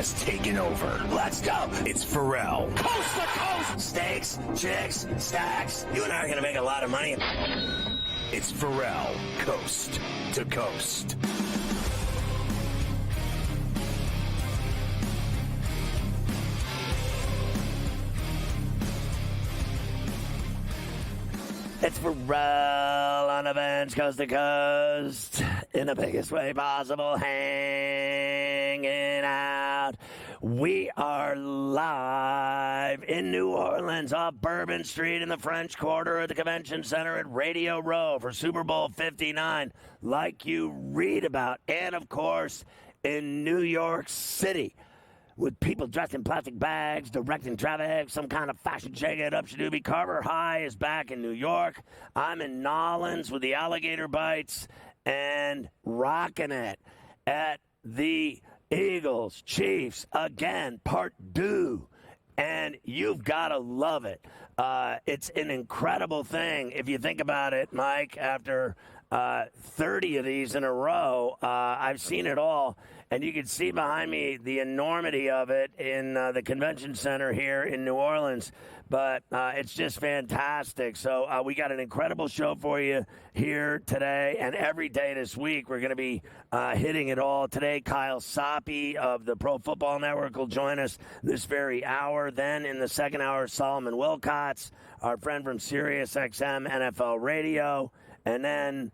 has taken over. Let's go. It's Ferrall. Coast to coast. Steaks, chicks, stacks. You and I are going to make a lot of money. It's Ferrall, coast to coast. It's Ferrall on the bench, coast to coast, in the biggest way possible, hanging out. We are live in New Orleans off Bourbon Street in the French Quarter at the Convention Center at Radio Row for Super Bowl 59, like you read about. And, of course, in New York City, with people dressed in plastic bags, directing traffic, some kind of fashion shake it up, Shadooby. Carver High is back in New York. I'm in Nolens with the Alligator Bites and rocking it at the Eagles Chiefs again, part 2. And you've got to love it. It's an incredible thing if you think about it, Mike. After 30 of these in a row, I've seen it all. And you can see behind me the enormity of it in the convention center here in New Orleans. But it's just fantastic. So we got an incredible show for you here today. And every day this week, we're going to be hitting it all. Today, Kyle Soppe of the Pro Football Network will join us this very hour. Then in the second hour, Solomon Wilcots, our friend from SiriusXM NFL Radio. And then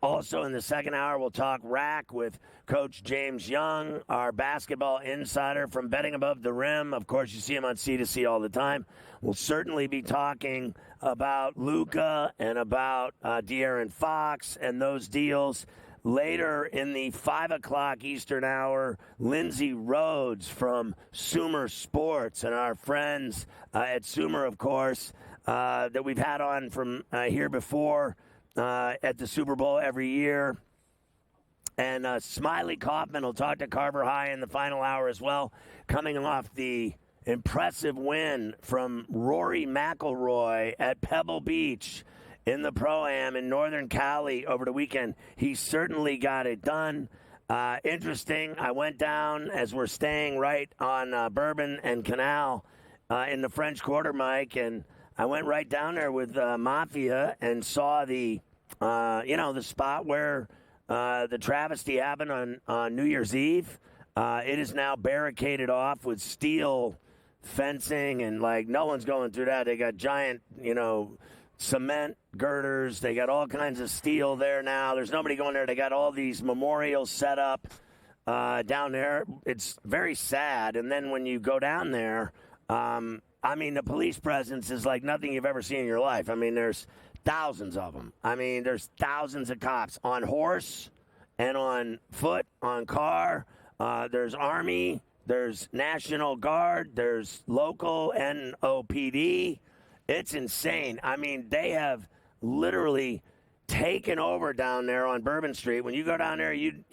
also in the second hour, we'll talk rack with Coach James Young, our basketball insider from Betting Above the Rim. Of course, you see him on C2C all the time. We'll certainly be talking about Luka and about De'Aaron Fox and those deals. Later in the 5 o'clock Eastern hour, Lindsay Rhodes from Sumer Sports and our friends at Sumer, of course, that we've had on from here before. At the Super Bowl every year. And Smiley Kaufman will talk to Carver High in the final hour as well, coming off the impressive win from Rory McIlroy at Pebble Beach in the Pro-Am in Northern Cali over the weekend. He certainly got it done. Interesting, I went down as we're staying right on Bourbon and Canal in the French Quarter, Mike, and I went right down there with Mafia and saw the spot where the travesty happened on New Year's Eve. It is now barricaded off with steel fencing, and no one's going through that. They got giant, cement girders. They got all kinds of steel there now. There's nobody going there. They got all these memorials set up down there. It's very sad. And then when you go down there, the police presence is like nothing you've ever seen in your life. There's thousands of them. There's thousands of cops on horse and on foot, on car. There's Army. There's National Guard. There's local NOPD. It's insane. They have literally taken over down there on Bourbon Street. When you go down there, you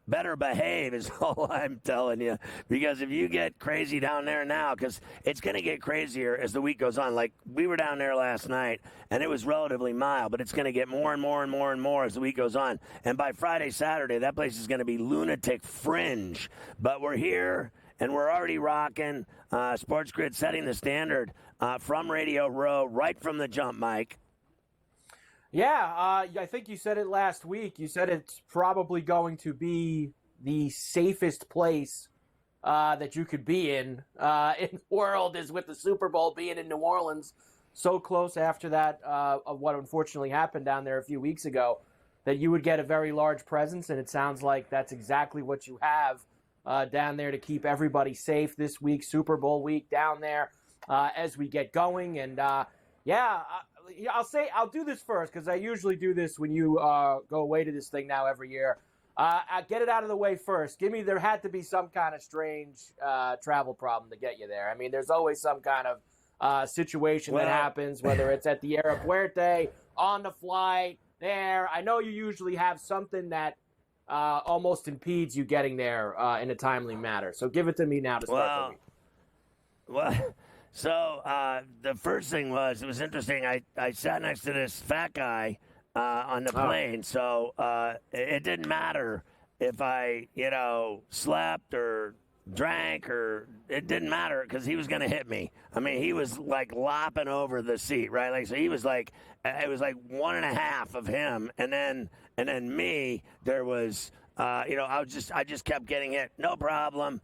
better behave is all I'm telling you. Because if you get crazy down there now, because it's going to get crazier as the week goes on. Like, we were down there last night, and it was relatively mild, but it's going to get more and more and more and more as the week goes on. And by Friday, Saturday, that place is going to be lunatic fringe. But we're here, and we're already rocking. SportsGrid setting the standard from Radio Row right from the jump, Mike. Yeah, I think you said it last week. You said it's probably going to be the safest place that you could be in the world is with the Super Bowl being in New Orleans, so close after that of what unfortunately happened down there a few weeks ago, that you would get a very large presence, and it sounds like that's exactly what you have down there to keep everybody safe this week, Super Bowl week down there as we get going. And, I'll do this first because I usually do this when you go away to this thing now every year. I get it out of the way first. There had to be some kind of strange travel problem to get you there. There's always some kind of situation that happens, whether it's at the aeropuerto, on the flight, there. I know you usually have something that almost impedes you getting there in a timely manner. So give it to me now to start the week. So the first thing was, it was interesting. I sat next to this fat guy on the plane, so it didn't matter if I, slept or drank, or it didn't matter because he was going to hit me. I mean, he was like lopping over the seat, right? Like, so he was like, it was like 1.5 of him, and then me. There was, I just kept getting hit, no problem.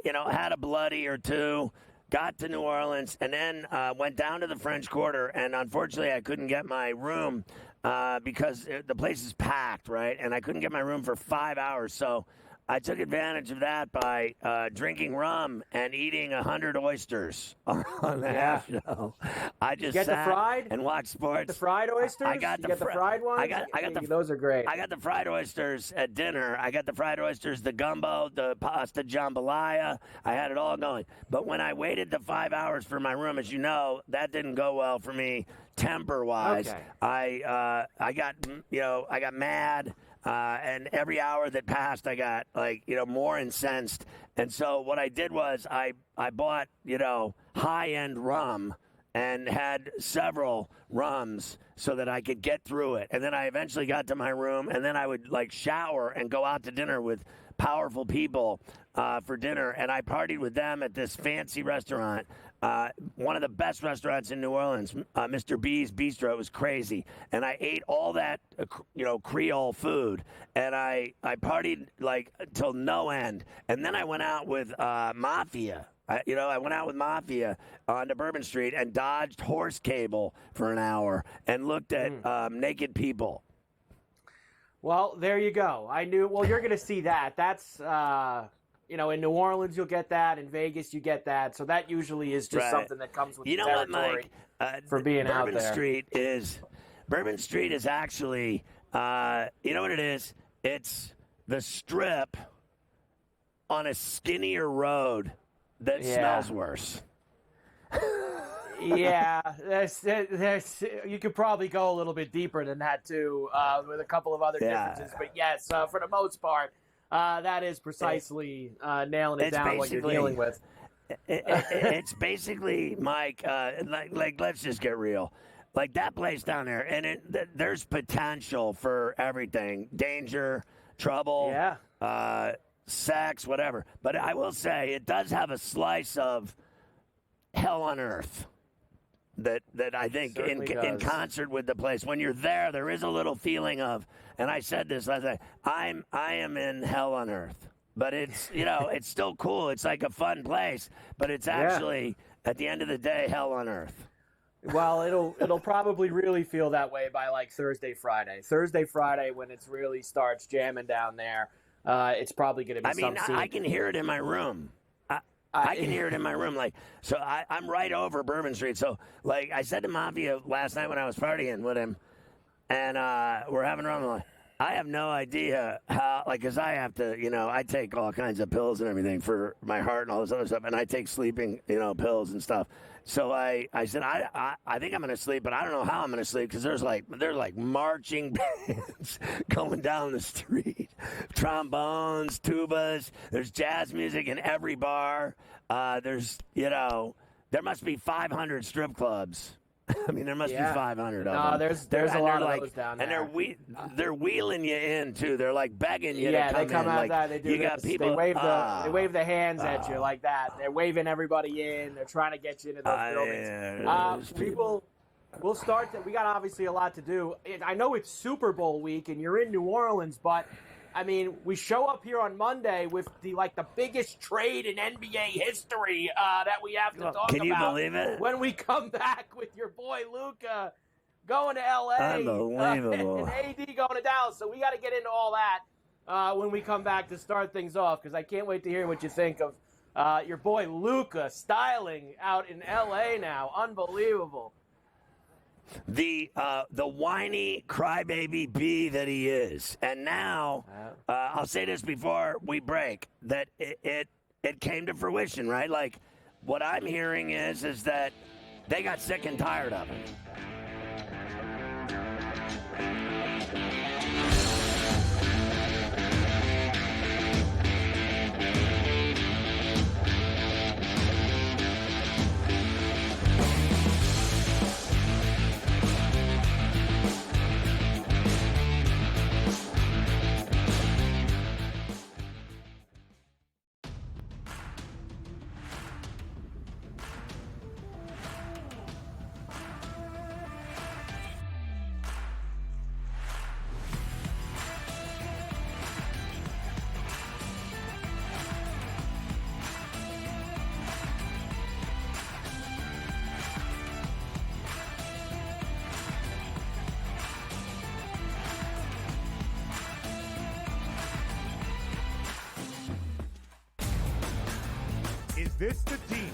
Had a bloody or two. Got to New Orleans, and then went down to the French Quarter, and unfortunately I couldn't get my room because the place is packed, right? And I couldn't get my room for 5 hours, so I took advantage of that by drinking rum and eating 100 oysters on the half show. I just get sat the fried and watched sports. The fried oysters? I got the fried ones? Those are great. I got the fried oysters at dinner. I got the fried oysters, the gumbo, the pasta jambalaya. I had it all going. But when I waited the 5 hours for my room, as you know, that didn't go well for me temper-wise. Okay. I got mad. And every hour that passed, I got more incensed. And so what I did was I bought high-end rum and had several rums so that I could get through it. And then I eventually got to my room, and then I would shower and go out to dinner with powerful people for dinner. And I partied with them at this fancy restaurant. One of the best restaurants in New Orleans, Mr. B's Bistro. It was crazy. And I ate all that, Creole food. And I partied till no end. And then I went out with Mafia. I went out with Mafia onto Bourbon Street and dodged horse cable for an hour and looked at naked people. Well, there you go. I knew. Well, you're going to see that. That's in New Orleans, you'll get that. In Vegas, you get that. So that usually is just something that comes with the territory for being out there. Bourbon Street is actually, you know what it is? It's the Strip on a skinnier road that smells worse. Yeah, there's you could probably go a little bit deeper than that too, with a couple of other differences. But yes, for the most part, that is precisely nailing it down what you're dealing with. It's basically, Mike. Let's just get real. Like that place down there, and there's potential for everything: danger, trouble, sex, whatever. But I will say, it does have a slice of hell on earth. That I think in concert with the place. When you're there is a little feeling of, and I said this last night, I am in hell on earth. But it's it's still cool. It's like a fun place, but it's actually at the end of the day hell on earth. Well, it'll probably really feel that way by Thursday, Friday. Thursday, Friday, when it really starts jamming down there, it's probably going to be some scene. I can hear it in my room. I can hear it in my room. So I'm right over Bourbon Street. So, I said to Mafia last night when I was partying with him, and we're having rum. I have no idea how, because I have to, I take all kinds of pills and everything for my heart and all this other stuff, and I take sleeping, pills and stuff. So I said, I think I'm going to sleep, but I don't know how I'm going to sleep because there's marching bands going down the street, trombones, tubas. There's jazz music in every bar. There's, there must be 500 strip clubs. I mean, there must be 500 of them. No, there's a lot of those down there. And they're wheeling you in, too. They're begging you to come in. Yeah, they come out that. They do you this. Got people, they wave the hands at you like that. They're waving everybody in. They're trying to get you into those buildings. We'll start. We got obviously a lot to do. I know it's Super Bowl week, and you're in New Orleans, but I mean, we show up here on Monday with the biggest trade in NBA history that we have to talk about. Can you believe it? When we come back with your boy Luka going to LA, Unbelievable, and AD going to Dallas. So we got to get into all that when we come back to start things off, because I can't wait to hear what you think of your boy Luka styling out in LA now. Unbelievable. The whiny crybaby bee that he is. And now, I'll say this before we break, that it came to fruition, right? What I'm hearing is that they got sick and tired of it. this the team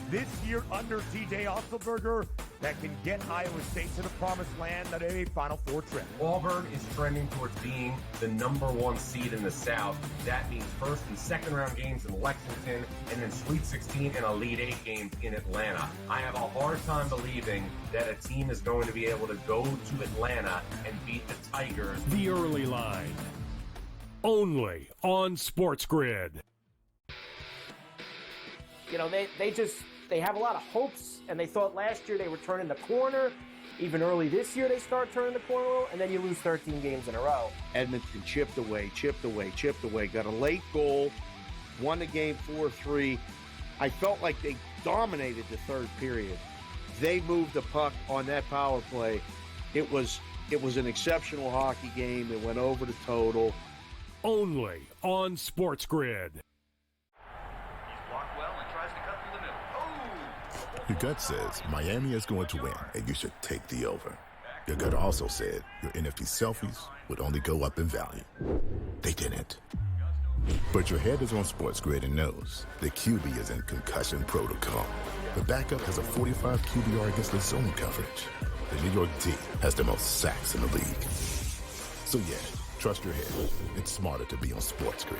this year under T.J. Otzelberger that can get Iowa State to the promised land at a Final Four trip? Auburn is trending towards being the #1 seed in the South. That means first and second round games in Lexington, and then Sweet 16 and Elite 8 games in Atlanta. I have a hard time believing that a team is going to be able to go to Atlanta and beat the Tigers. The Early Line, only on SportsGrid. You know, they have a lot of hopes, and they thought last year they were turning the corner. Even early this year, they start turning the corner, and then you lose 13 games in a row. Edmonton chipped away, got a late goal, won the game 4-3. I felt like they dominated the third period. They moved the puck on that power play. It was an exceptional hockey game. It went over the total. Only on SportsGrid. Your gut says Miami is going to win, and you should take the over. Your gut also said your NFT selfies would only go up in value. They didn't. But your head is on SportsGrid and knows the QB is in concussion protocol. The backup has a 45 QBR against the zone coverage. The New York D has the most sacks in the league. So yeah, trust your head. It's smarter to be on SportsGrid.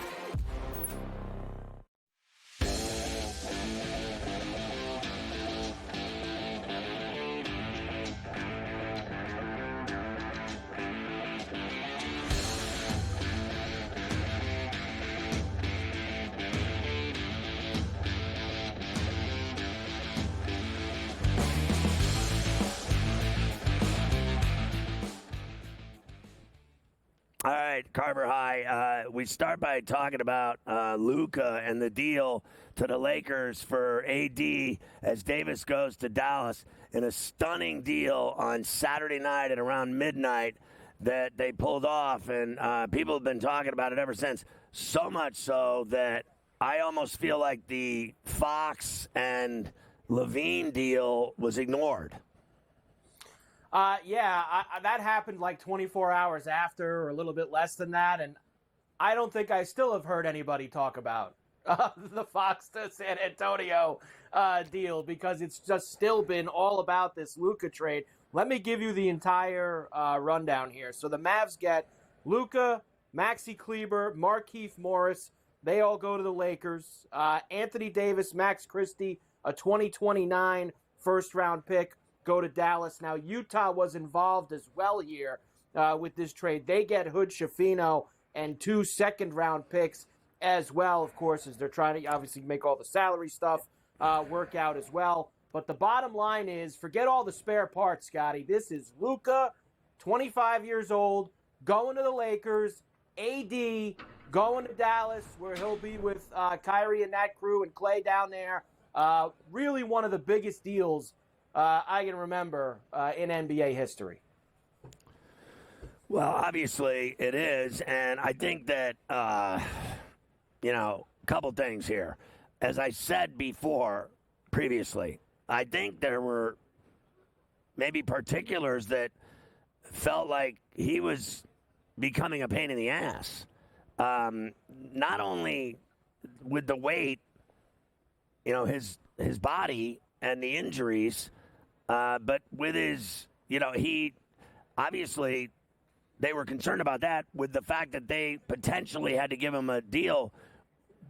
All right, Carver High. We start by talking about Luka and the deal to the Lakers for AD as Davis goes to Dallas in a stunning deal on Saturday night at around midnight that they pulled off. And people have been talking about it ever since, so much so that I almost feel like the Fox and Levine deal was ignored. That happened like 24 hours after or a little bit less than that, and I don't think I still have heard anybody talk about the Fox to San Antonio deal because it's just still been all about this Luka trade. Let me give you the entire rundown here. So the Mavs get Luka, Maxi Kleber, Markieff Morris. They all go to the Lakers. Anthony Davis, Max Christie, a 2029 first-round pick, go to Dallas. Now, Utah was involved as well here with this trade. They get Hood Schifino and 2 second-round picks as well, of course, as they're trying to obviously make all the salary stuff work out as well. But the bottom line is, forget all the spare parts, Scotty. This is Luka, 25 years old, going to the Lakers, AD going to Dallas, where he'll be with Kyrie and that crew and Clay down there. Really one of the biggest deals I can remember in NBA history. Well, obviously it is, and I think that, a couple things here. As I said before, previously, I think there were maybe particulars that felt like he was becoming a pain in the ass. Not only with the weight, his body and the injuries, but with his, he obviously they were concerned about that with the fact that they potentially had to give him a deal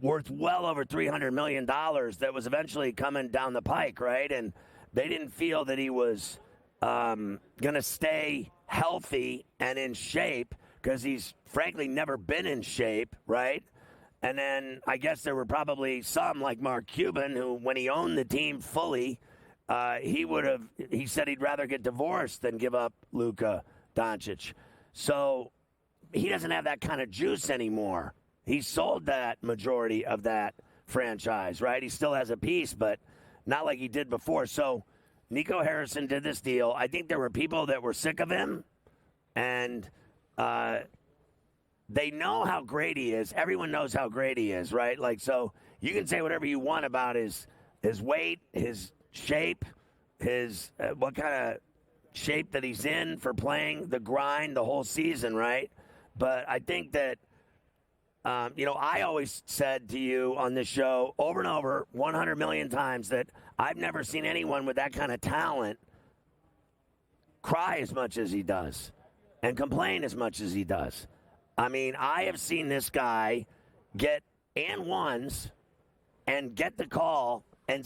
worth well over $300 million that was eventually coming down the pike, right? And they didn't feel that he was going to stay healthy and in shape because he's frankly never been in shape, right? And then I guess there were probably some like Mark Cuban who, when he owned the team fully, he said he'd rather get divorced than give up Luka Doncic. So he doesn't have that kind of juice anymore. He sold that majority of that franchise, right? He still has a piece, but not like he did before. So Nico Harrison did this deal. I think there were people that were sick of him, and they know how great he is. Everyone knows how great he is, right? Like, so you can say whatever you want about his weight, his shape, his what kind of shape that he's in for playing the grind the whole season, right? But I think that I always said to you on this show over and over 100 million times that I've never seen anyone with that kind of talent cry as much as he does and complain as much as he does. I mean, I have seen this guy get and ones and get the call, and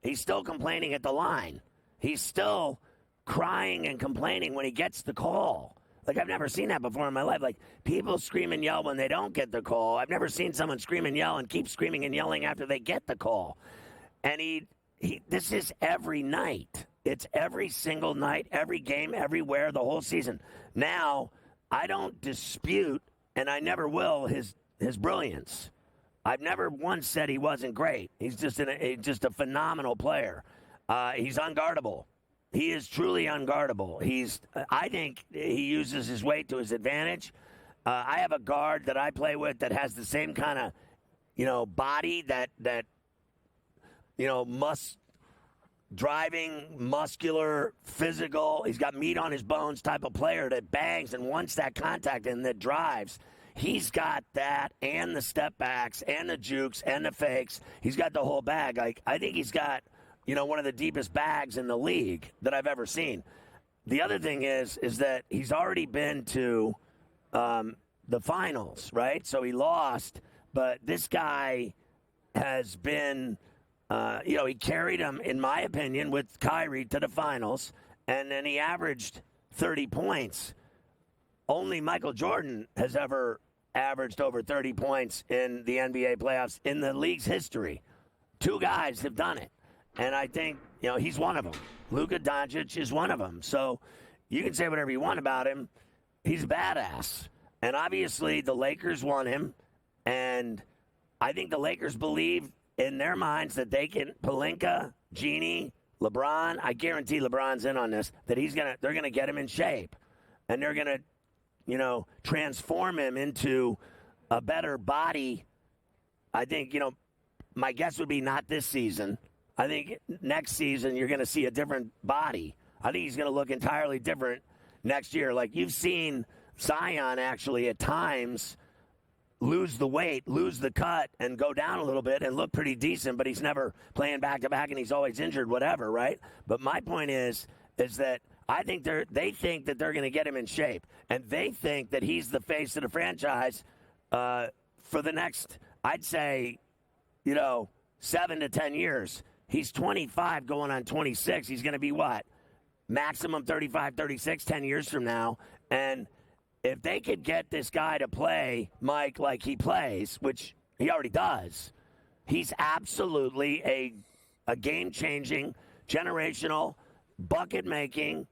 he's still complaining at the line. He's still crying and complaining when he gets the call. Like, I've never seen that before in my life. Like, people scream and yell when they don't get the call. I've never seen someone scream and yell and keep screaming and yelling after they get the call. And this is every night. It's every single night, every game, everywhere, the whole season. Now, I don't dispute, and I never will, his brilliance. I've never once said he wasn't great. He's just a phenomenal player. He's unguardable. He is truly unguardable. I think he uses his weight to his advantage. I have a guard that I play with that has the same kind of, body that driving, muscular, physical. He's got meat on his bones type of player that bangs and wants that contact and that drives. He's got that and the step backs and the jukes and the fakes. He's got the whole bag. Like, I think he's got, one of the deepest bags in the league that I've ever seen. The other thing is that he's already been to the finals, right? So he lost, but this guy has been, he carried him, in my opinion, with Kyrie to the finals, and then he averaged 30 points. Only Michael Jordan has ever averaged over 30 points in the NBA playoffs in the league's history. Two guys have done it. And I think, he's one of them. Luka Doncic is one of them. So you can say whatever you want about him. He's badass. And obviously the Lakers want him. And I think the Lakers believe in their minds that they can, Pelinka, Genie, LeBron, I guarantee LeBron's in on this, that they're going to get him in shape. And they're going to, transform him into a better body. I think, my guess would be not this season. I think next season you're going to see a different body. I think he's going to look entirely different next year. Like, you've seen Zion actually at times lose the weight, lose the cut, and go down a little bit and look pretty decent, but he's never playing back-to-back and he's always injured, whatever, right? But my point is that I think they think that they're going to get him in shape, and they think that he's the face of the franchise for the next, I'd say, 7 to 10 years. He's 25 going on 26. He's going to be what? Maximum 35, 36, 10 years from now. And if they could get this guy to play, Mike, like he plays, which he already does, he's absolutely a game-changing, generational, bucket-making,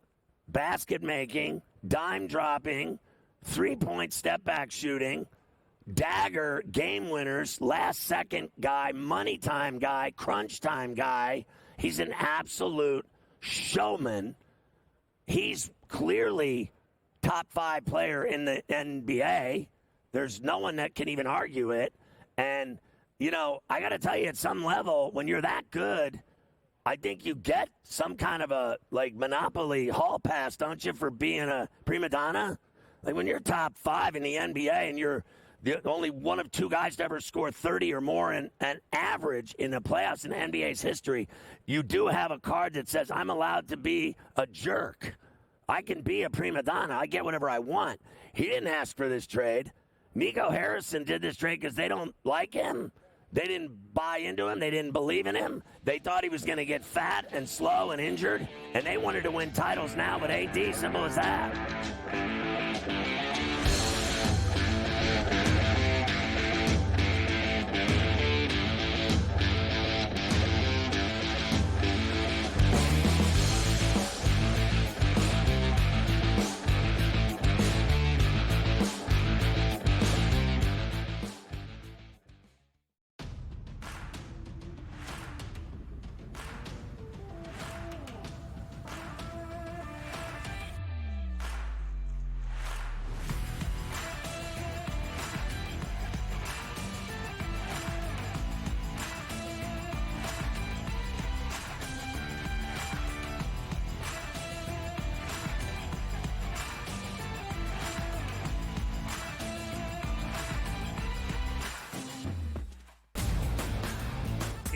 basket-making, dime-dropping, three-point step-back shooting, dagger, game winners, last-second guy, money time guy, crunch time guy. He's an absolute showman. He's clearly top 5 player in the NBA. There's no one that can even argue it. And, I got to tell you, at some level, when you're that good, I think you get some kind of a, Monopoly hall pass, don't you, for being a prima donna? Like, when you're top 5 in the NBA and you're the only one of 2 guys to ever score 30 or more in an average in the playoffs in the NBA's history, you do have a card that says, I'm allowed to be a jerk. I can be a prima donna. I get whatever I want. He didn't ask for this trade. Nico Harrison did this trade because they don't like him. They didn't buy into him. They didn't believe in him. They thought he was going to get fat and slow and injured, and they wanted to win titles now, but AD, simple as that.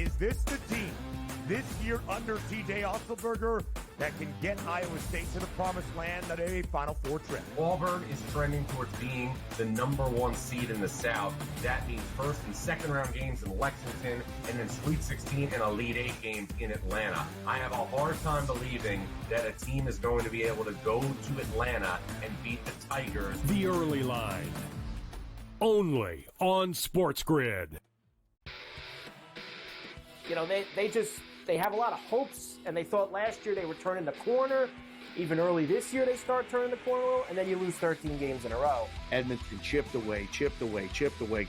Is this the team this year under TJ Otzelberger that can get Iowa State to the promised land at a Final Four trip? Auburn is trending towards being the number 1 seed in the South. That means first and second round games in Lexington, and then Sweet 16 and Elite 8 games in Atlanta. I have a hard time believing that a team is going to be able to go to Atlanta and beat the Tigers. The Early Line. Only on SportsGrid. You know, they have a lot of hopes, and they thought last year they were turning the corner. Even early this year, they start turning the corner, and then you lose 13 games in a row. Edmonton chipped away,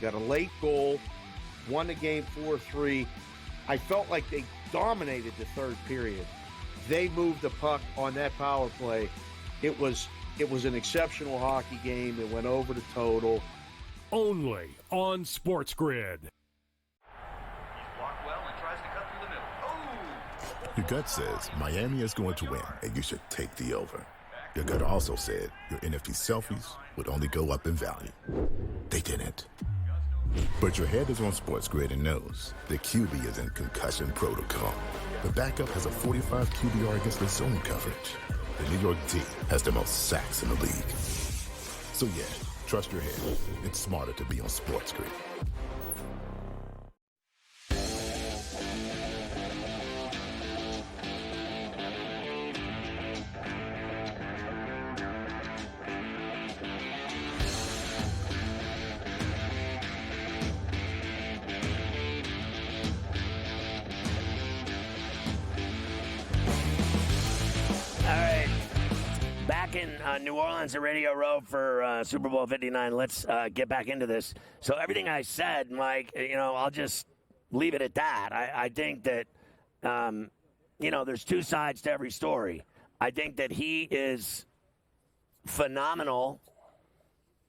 got a late goal, won the game 4-3. I felt like they dominated the third period. They moved the puck on that power play. It was an exceptional hockey game. It went over the total. Only on SportsGrid. Your gut says Miami is going to win, and you should take the over. Your gut also said your NFT selfies would only go up in value. They didn't. But your head is on SportsGrid and knows the QB is in concussion protocol. The backup has a 45 QBR against the zone coverage. The New York D has the most sacks in the league. So yeah, trust your head. It's smarter to be on SportsGrid. New Orleans at Radio Row for Super Bowl 59. Let's get back into this. So everything I said, Mike, I'll just leave it at that. I think that, there's two sides to every story. I think that he is phenomenal.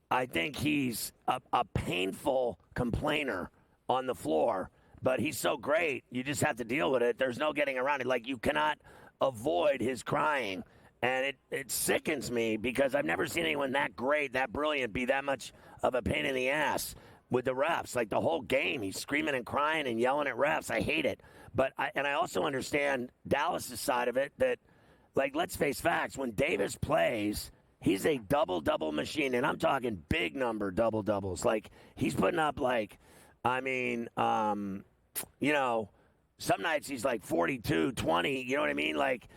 I think he's a painful complainer on the floor, but he's so great. You just have to deal with it. There's no getting around it. Like, you cannot avoid his crying. And it sickens me because I've never seen anyone that great, that brilliant, be that much of a pain in the ass with the refs. Like, the whole game, he's screaming and crying and yelling at refs. I hate it. But I also understand Dallas' side of it that, like, let's face facts. When Davis plays, he's a double-double machine. And I'm talking big number double-doubles. Like, he's putting up, like, some nights he's like 42, 20. You know what I mean? Like,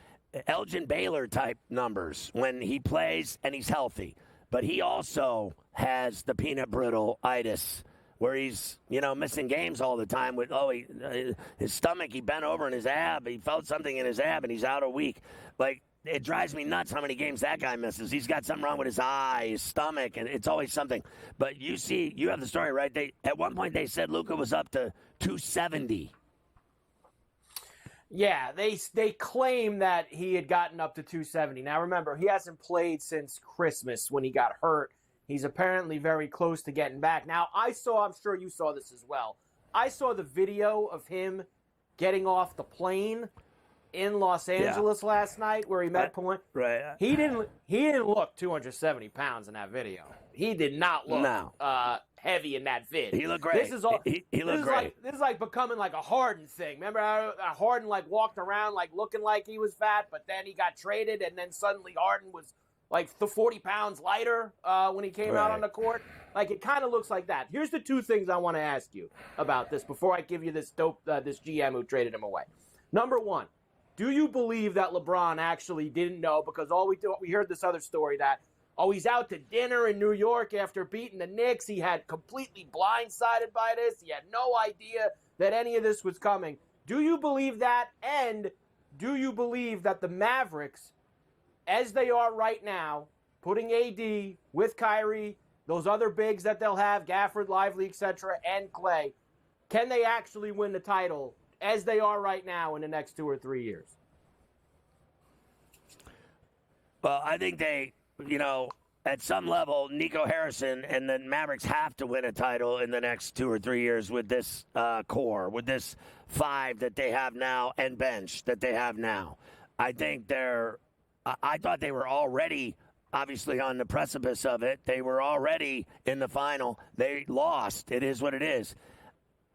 Elgin Baylor type numbers when he plays and he's healthy. But he also has the peanut brittle-itis where he's, missing games all the time with, his stomach, he bent over in his ab. He felt something in his ab and he's out a week. Like, it drives me nuts how many games that guy misses. He's got something wrong with his eye, his stomach, and it's always something. But you have the story, right? At one point they said Luka was up to 270. Yeah, they claim that he had gotten up to 270. Now, remember, he hasn't played since Christmas when he got hurt. He's apparently very close to getting back. Now, I'm sure you saw this as well. I saw the video of him getting off the plane in Los Angeles last night where he met Point. Right. He didn't look 270 pounds in that video. He did not look heavy in that vid. He looked great. This is all. He looked great. This is like becoming like a Harden thing. Remember how Harden like walked around like looking like he was fat, but then he got traded, and then suddenly Harden was like the 40 pounds lighter when he came out on the court. Like, it kind of looks like that. Here's the two things I want to ask you about this before I give you this this GM who traded him away. Number one, do you believe that LeBron actually didn't know? Because we heard this other story that, he's out to dinner in New York after beating the Knicks. He had completely blindsided by this. He had no idea that any of this was coming. Do you believe that? And do you believe that the Mavericks, as they are right now, putting AD with Kyrie, those other bigs that they'll have, Gafford, Lively, etc., and Clay, can they actually win the title as they are right now in the next 2 or 3 years? Well, I think they, at some level, Nico Harrison and the Mavericks have to win a title in the next 2 or 3 years with this core, with this five that they have now and bench that they have now. I think I thought they were already, obviously, on the precipice of it. They were already in the final. They lost. It is what it is.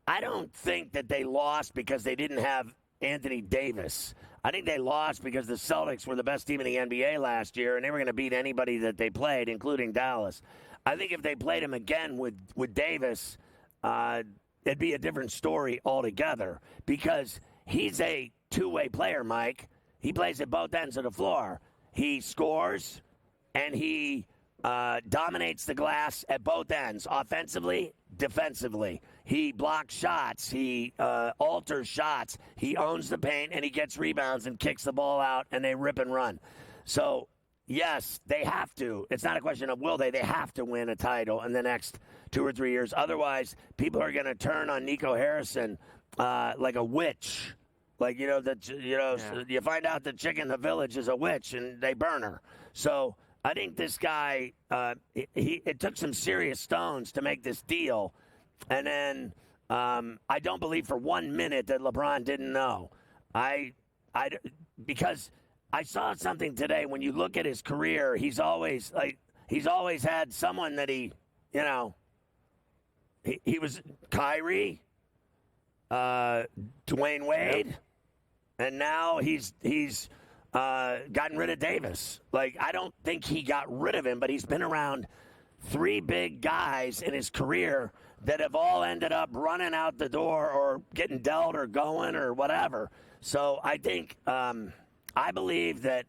I don't think that they lost because they didn't have Anthony Davis. I think they lost because the Celtics were the best team in the NBA last year, and they were going to beat anybody that they played, including Dallas. I think if they played him again with Davis, it'd be a different story altogether because he's a two-way player, Mike. He plays at both ends of the floor. He scores, and he dominates the glass at both ends, offensively, defensively. He blocks shots. He alters shots. He owns the paint, and he gets rebounds and kicks the ball out, and they rip and run. So, yes, they have to. It's not a question of will they. They have to win a title in the next 2 or 3 years. Otherwise, people are going to turn on Nico Harrison like a witch. Like, you find out the chick in the village is a witch, and they burn her. So I think this guy, it took some serious stones to make this deal. And then I don't believe for 1 minute that LeBron didn't know. Because I saw something today. When you look at his career, he's always had someone that he was Kyrie, Dwayne Wade, and now he's gotten rid of Davis. Like, I don't think he got rid of him, but he's been around 3 big guys in his career that have all ended up running out the door or getting dealt or going or whatever. So I think, I believe that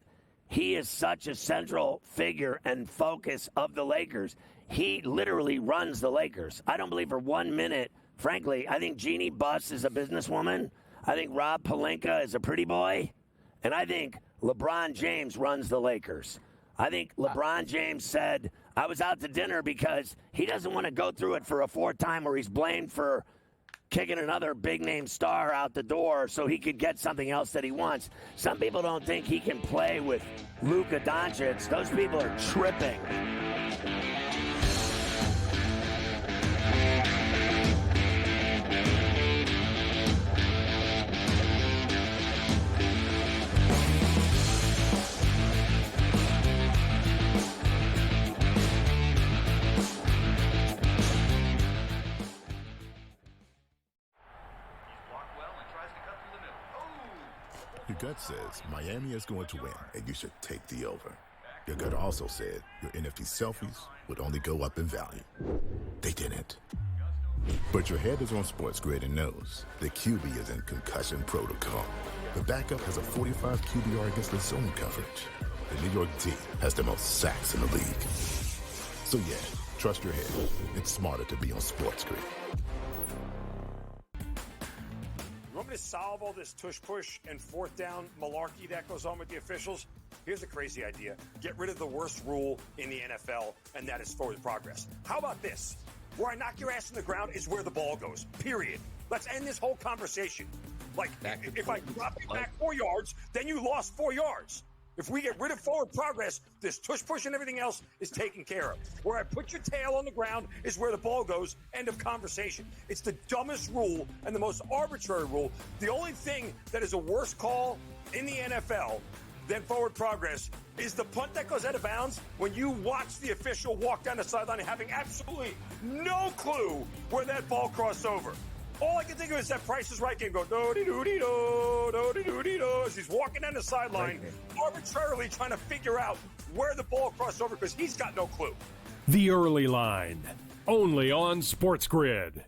he is such a central figure and focus of the Lakers. He literally runs the Lakers. I don't believe for 1 minute, frankly, I think Jeannie Buss is a businesswoman. I think Rob Pelinka is a pretty boy. And I think LeBron James runs the Lakers. I think LeBron James said, I was out to dinner because he doesn't want to go through it for a 4th time where he's blamed for kicking another big-name star out the door so he could get something else that he wants. Some people don't think he can play with Luka Doncic. Those people are tripping. Your gut says Miami is going to win, and you should take the over. Your gut also said your NFT selfies would only go up in value. They didn't. But your head is on SportsGrid and knows the QB is in concussion protocol. The backup has a 45 QBR against the zone coverage. The New York D has the most sacks in the league. So yeah, trust your head. It's smarter to be on SportsGrid. You want me to solve all this tush-push and 4th down malarkey that goes on with the officials? Here's a crazy idea. Get rid of the worst rule in the NFL, and that is forward progress. How about this? Where I knock your ass in the ground is where the ball goes, period. Let's end this whole conversation. Like, if I drop you back 4 yards, then you lost 4 yards. If we get rid of forward progress, this tush-push and everything else is taken care of. Where I put your tail on the ground is where the ball goes. End of conversation. It's the dumbest rule and the most arbitrary rule. The only thing that is a worse call in the NFL than forward progress is the punt that goes out of bounds when you watch the official walk down the sideline and having absolutely no clue where that ball crossed over. All I can think of is that Price is Right game go do-de-do-de-do, do-de-do-de-do, as he's walking down the sideline, arbitrarily trying to figure out where the ball crossed over because he's got no clue. The Early Line, only on SportsGrid.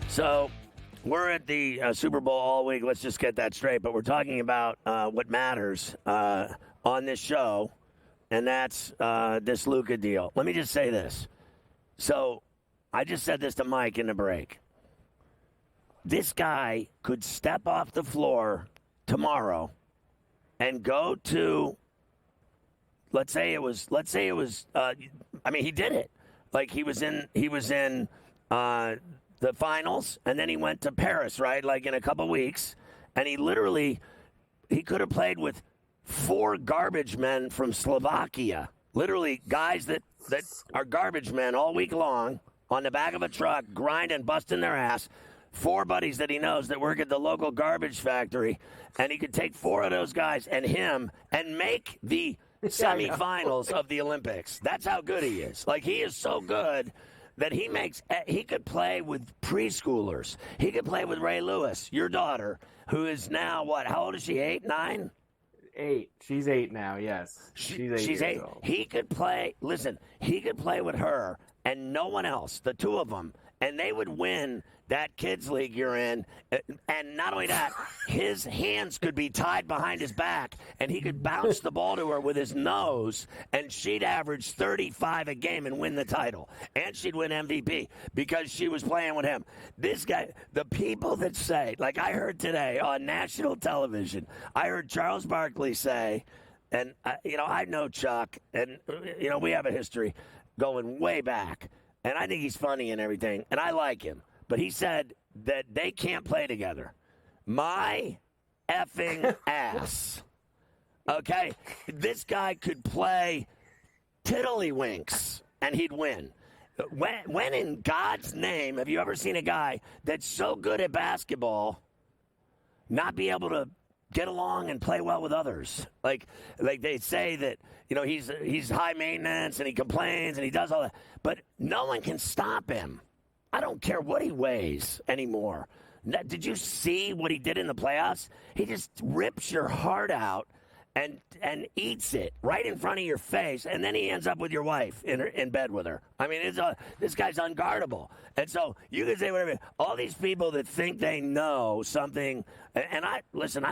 So, we're at the Super Bowl all week. Let's just get that straight. But we're talking about what matters on this show, and that's this Luka deal. Let me just say this. So I just said this to Mike in the break. This guy could step off the floor tomorrow and go to, let's say it was, he did it. Like he was in the finals, and then he went to Paris, right? Like in a couple weeks, and he could have played with 4 garbage men from Slovakia. Literally guys that are garbage men all week long on the back of a truck, grinding, busting their ass. 4 buddies that he knows that work at the local garbage factory, and he could take 4 of those guys and him and make the semifinals of the Olympics. That's how good he is. Like, he is so good that he could play with preschoolers. He could play with Ray Lewis, your daughter, who is now, what, how old is she, 8, 9? 8. She's 8 now, yes. She's 8 years old. He could play with her and no one else, the 2 of them, and they would win that kids league you're in. And not only that, his hands could be tied behind his back, and he could bounce the ball to her with his nose, and she'd average 35 a game and win the title. And she'd win MVP because she was playing with him. This guy, the people that say, like I heard today on national television, I heard Charles Barkley say, and I know Chuck, and we have a history going way back, and I think he's funny and everything, and I like him. But he said that they can't play together. My effing ass. Okay? This guy could play tiddlywinks, and he'd win. When in God's name have you ever seen a guy that's so good at basketball not be able to get along and play well with others? Like they say that, he's high maintenance and he complains and he does all that. But no one can stop him. I don't care what he weighs anymore. Did you see what he did in the playoffs? He just rips your heart out and eats it right in front of your face, and then he ends up with your wife in bed with her. I mean, this guy's unguardable. And so you can say whatever. All these people that think they know something, and I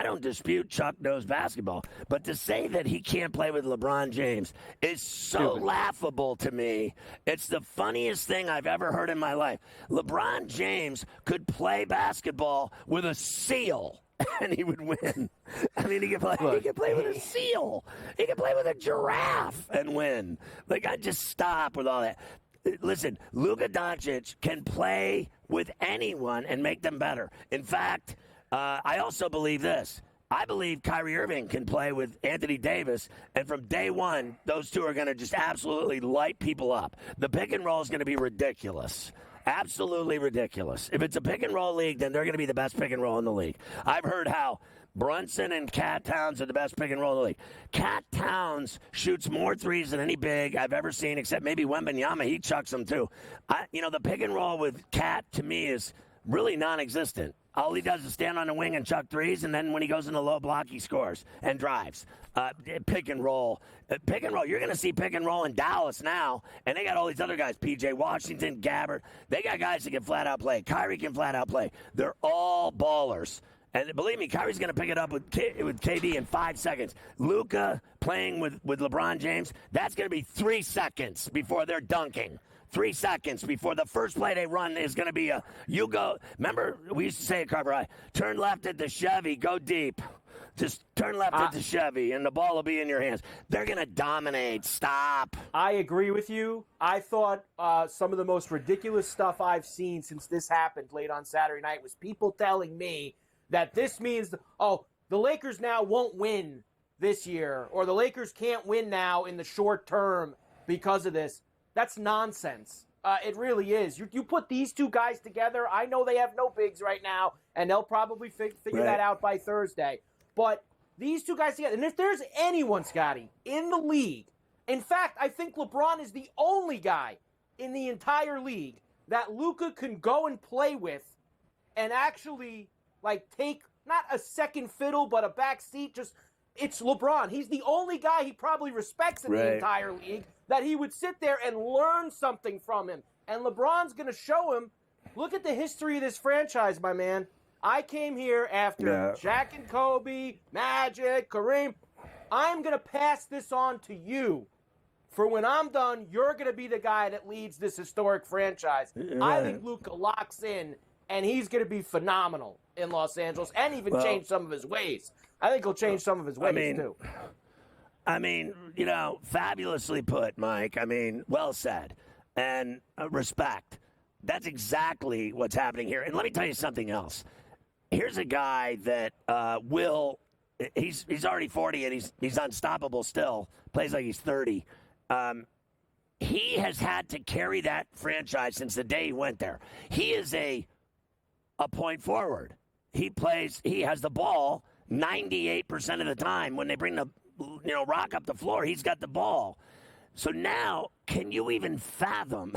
don't dispute Chuck knows basketball, but to say that he can't play with LeBron James is so laughable to me. It's the funniest thing I've ever heard in my life. LeBron James could play basketball with a seal, and he would win. I mean, he could play with a seal. He could play with a giraffe and win. Like, I just stop with all that. Listen, Luka Doncic can play with anyone and make them better. In fact, I also believe this. I believe Kyrie Irving can play with Anthony Davis, and from day one, those 2 are going to just absolutely light people up. The pick and roll is going to be ridiculous. Absolutely ridiculous. If it's a pick and roll league, then they're going to be the best pick and roll in the league. I've heard how Brunson and Cat Towns are the best pick and roll in the league. Cat Towns shoots more threes than any big I've ever seen, except maybe Wembanyama. He chucks them too. The pick and roll with Cat to me is really non-existent. All he does is stand on the wing and chuck threes, and then when he goes in the low block, he scores and drives. Pick and roll. You're going to see pick and roll in Dallas now, and they got all these other guys, P.J. Washington, Gabbert. They got guys that can flat-out play. Kyrie can flat-out play. They're all ballers. And believe me, Kyrie's going to pick it up with KD in 5 seconds. Luka playing with LeBron James, that's going to be 3 seconds before they're dunking. 3 seconds before the first play they run is going to be remember, we used to say at Carver High, turn left at the Chevy, go deep. Just turn left at the Chevy, and the ball will be in your hands. They're going to dominate. Stop. I agree with you. I thought some of the most ridiculous stuff I've seen since this happened late on Saturday night was people telling me that this means, the Lakers now won't win this year, or the Lakers can't win now in the short term because of this. That's nonsense. It really is. You put these 2 guys together. I know they have no bigs right now, and they'll probably figure that out by Thursday. But these 2 guys together, and if there's anyone, Scotty, in the league, in fact, I think LeBron is the only guy in the entire league that Luka can go and play with and actually, take not a second fiddle, but a back seat. It's LeBron. He's the only guy he probably respects in the entire league that he would sit there and learn something from him. And LeBron's going to show him Look at the history of this franchise, my man. I came here after Shaq and Kobe, Magic, Kareem. I'm going to pass this on to you. For when I'm done, you're going to be the guy that leads this historic franchise. Right. I think Luka locks in, and he's going to be phenomenal in Los Angeles and even change some of his ways. I think he'll change some of his ways, too. I mean, fabulously put, Mike. I mean, well said. And respect. That's exactly what's happening here. And let me tell you something else. Here's a guy that he's already 40 and he's unstoppable still. Plays like he's 30. He has had to carry that franchise since the day he went there. He is a point forward. He has the ball 98% of the time. When they bring the rock up the floor, he's got the ball. So now, can you even fathom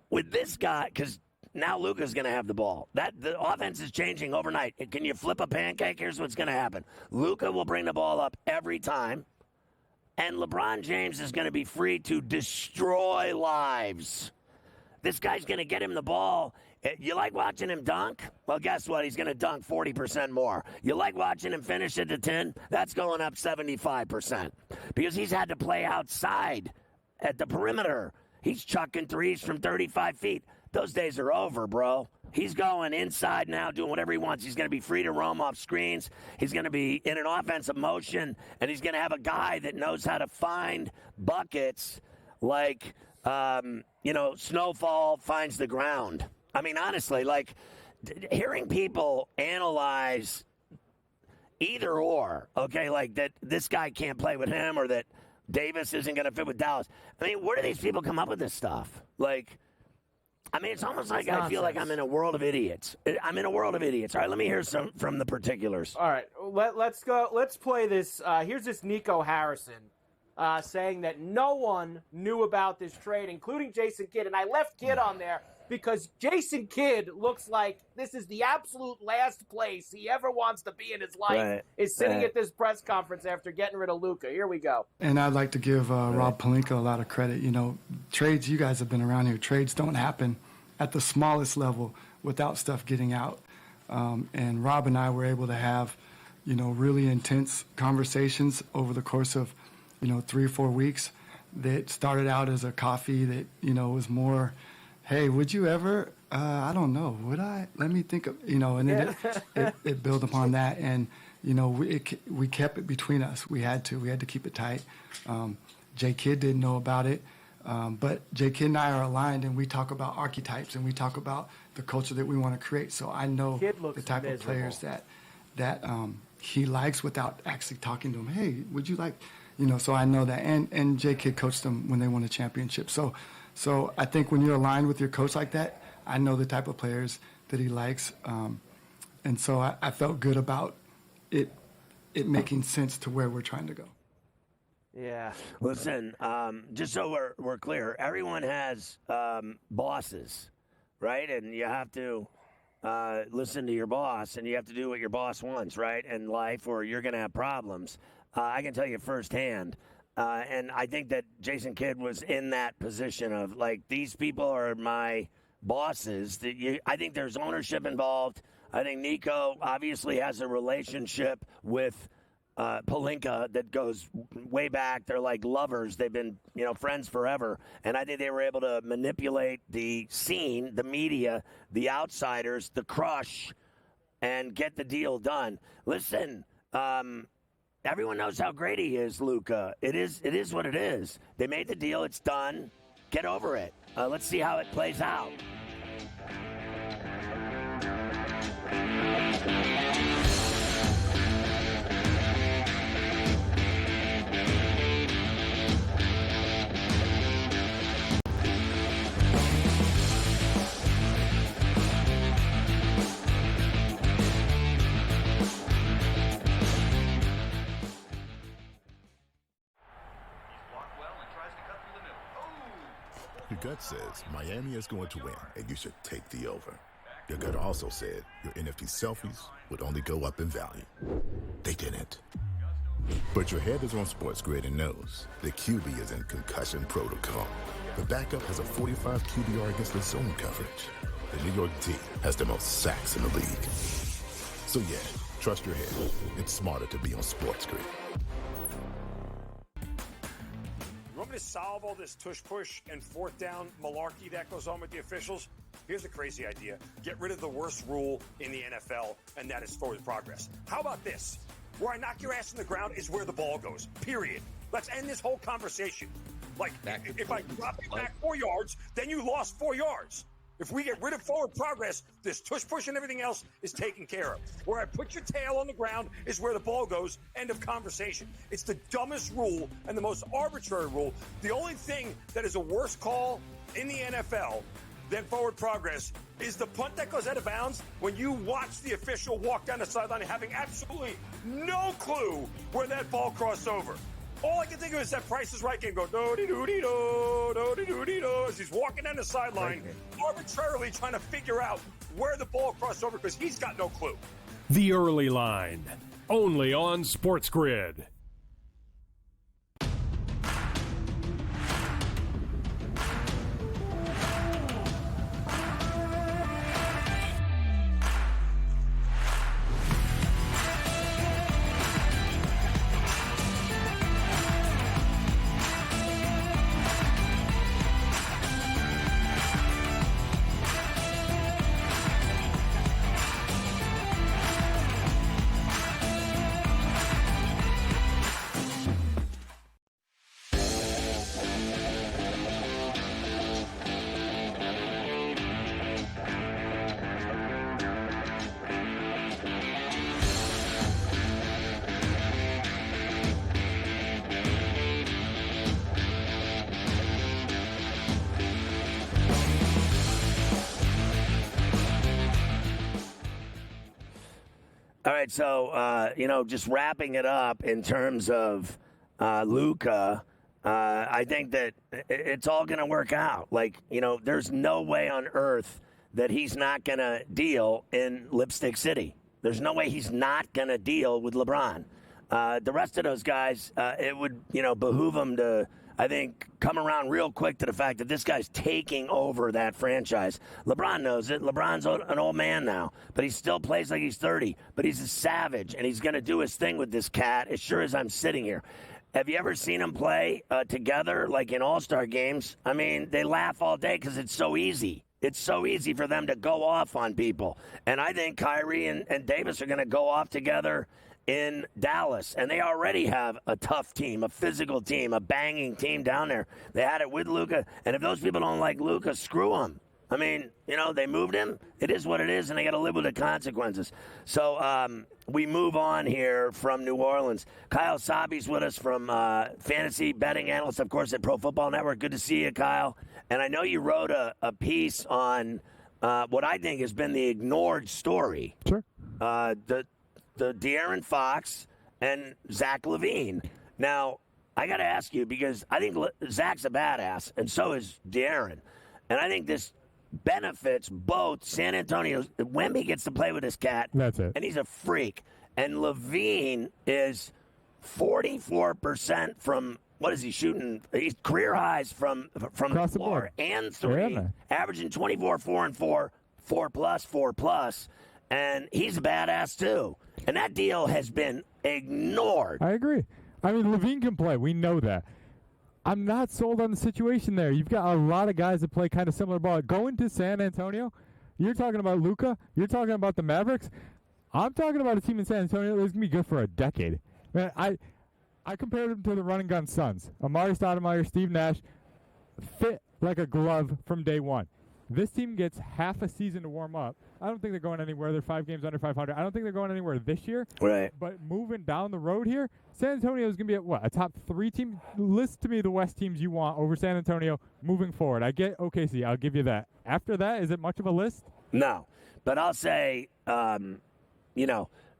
with this guy? Because now Luka's going to have the ball. The offense is changing overnight. Can you flip a pancake? Here's what's going to happen. Luka will bring the ball up every time, and LeBron James is going to be free to destroy lives. This guy's going to get him the ball. You like watching him dunk? Well, guess what? He's going to dunk 40% more. You like watching him finish at the 10? That's going up 75% because he's had to play outside at the perimeter. He's chucking threes from 35 feet. Those days are over, bro. He's going inside now, doing whatever he wants. He's going to be free to roam off screens. He's going to be in an offensive motion, and he's going to have a guy that knows how to find buckets like, snowfall finds the ground. I mean, honestly, hearing people analyze either or, okay, like that this guy can't play with him or that Davis isn't going to fit with Dallas. I mean, where do these people come up with this stuff? It's almost like I feel like I'm in a world of idiots. I'm in a world of idiots. All right, let me hear some from the particulars. All right, let's go. Let's play this. Here's this Nico Harrison saying that no one knew about this trade, including Jason Kidd. And I left Kidd on there because Jason Kidd looks like this is the absolute last place he ever wants to be in his life, is sitting at this press conference after getting rid of Luka. Here we go. And I'd like to give Rob Pelinka a lot of credit. Trades, you guys have been around here, trades don't happen at the smallest level without stuff getting out. And Rob and I were able to have, really intense conversations over the course of, 3 or 4 weeks that started out as a coffee that, was more, hey, would you ever, I don't know, would I? Let me think of, and then it built upon that. And, we kept it between us. We had to keep it tight. J. Kidd didn't know about it. But J. Kidd and I are aligned, and we talk about archetypes, and we talk about the culture that we want to create. So I know the type of players that he likes without actually talking to him. Hey, would you like, so I know that. And J. Kidd coached them when they won a championship. So I think when you're aligned with your coach like that, I know the type of players that he likes. And so I felt good about it making sense to where we're trying to go. Yeah. Listen, just so we're clear, everyone has bosses, right? And you have to listen to your boss, and you have to do what your boss wants, right, in life, or you're going to have problems. I can tell you firsthand. And I think that Jason Kidd was in that position of, these people are my bosses. I think there's ownership involved. I think Nico obviously has a relationship with Pelinka that goes way back. They're like lovers. They've been, friends forever. And I think they were able to manipulate the scene, the media, the outsiders, the crush, and get the deal done. Listen, everyone knows how great he is, Luka. It is what it is. They made the deal. It's done. Get over it. Let's see how it plays out. Your gut says Miami is going to win, and you should take the over. Your gut also said your NFT selfies would only go up in value. They didn't. But your head is on SportsGrid and knows the QB is in concussion protocol. The backup has a 45 QBR against the zone coverage. the New York team has the most sacks in the league. So yeah, trust your head. It's smarter to be on SportsGrid. You want me to solve all this tush-push and fourth down malarkey that goes on with the officials? Here's a crazy idea. Get rid of the worst rule in the NFL, and that is forward progress. How about this? Where I knock your ass in the ground is where the ball goes, period. Let's end this whole conversation. Like, if I drop you back 4 yards, then you lost 4 yards. If we get rid of forward progress, this tush-push and everything else is taken care of. Where I put your tail on the ground is where the ball goes, end of conversation. It's the dumbest rule and the most arbitrary rule. The only thing that is a worse call in the NFL than forward progress is the punt that goes out of bounds when you watch the official walk down the sideline having absolutely no clue where that ball crossed over. All I can think of is that Price is Right game go do-de-do-de-do, do-de-do-de-do, as he's walking down the sideline, arbitrarily trying to figure out where the ball crossed over because he's got no clue. The Early Line, only on SportsGrid. All right, so, just wrapping it up in terms of Luka, I think that it's all going to work out. Like, there's no way on earth that he's not going to deal in Lipstick City. There's no way he's not going to deal with LeBron. The rest of those guys, it would, behoove them to, I think, come around real quick to the fact that this guy's taking over that franchise. LeBron knows it. LeBron's an old man now, but he still plays like he's 30. But he's a savage, and he's going to do his thing with this cat as sure as I'm sitting here. Have you ever seen them play together, like in all-star games? I mean, they laugh all day because it's so easy. It's so easy for them to go off on people. And I think Kyrie and Davis are going to go off together in Dallas, and they already have a tough team, a physical team, a banging team down there. They had it with Luka, and if those people don't like Luka, screw them. I mean, they moved him. It is what it is, and they got to live with the consequences. So we move on here from New Orleans. Kyle Sabi's with us from fantasy betting analyst, of course, at Pro Football Network. Good to see you, Kyle. And I know you wrote a piece on what I think has been the ignored story. Sure. The De'Aaron Fox and Zach LaVine. Now, I got to ask you because I think Zach's a badass, and so is De'Aaron. And I think this benefits both San Antonio. Wemby gets to play with this cat. That's it. And he's a freak. And LaVine is 44% from, what is he shooting? He's career highs from the floor and three, averaging 24, 4 and 4, 4+. And he's a badass, too. And that deal has been ignored. I agree. I mean, LaVine can play. We know that. I'm not sold on the situation there. You've got a lot of guys that play kind of similar ball. Going to San Antonio, you're talking about Luka. You're talking about the Mavericks. I'm talking about a team in San Antonio that's going to be good for a decade. Man, I compared them to the run and gun Suns. Amari Stoudemire, Steve Nash, fit like a glove from day one. This team gets half a season to warm up. I don't think they're going anywhere. They're 5 games under 500. I don't think they're going anywhere this year. Right. But moving down the road here, San Antonio is going to be a top 3 team. List to me the West teams you want over San Antonio moving forward. I get OKC. I'll give you that. After that, is it much of a list? No. But I'll say, I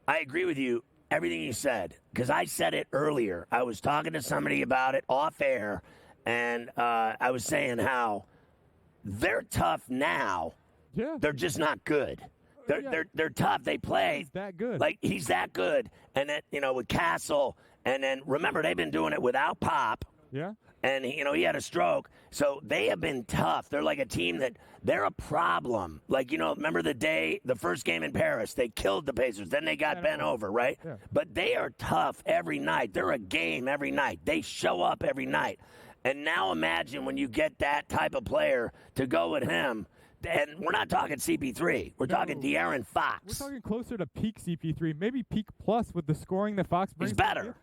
agree with you, everything you said, because I said it earlier. I was talking to somebody about it off air, and I was saying how they're tough now. Yeah. They're just not good. They're tough. They play. He's that good. Like, he's that good. And then, with Castle, and then, remember, they've been doing it without Pop. Yeah. And, he had a stroke. So they have been tough. They're like a team they're a problem. Like, remember the first game in Paris, they killed the Pacers. Then they got bent over, right? Yeah. But they are tough every night. They're a game every night. They show up every night. And now imagine when you get that type of player to go with him. And we're not talking CP3. We're talking De'Aaron Fox. We're talking closer to peak CP3, maybe peak plus with the scoring that Fox brings. He's better.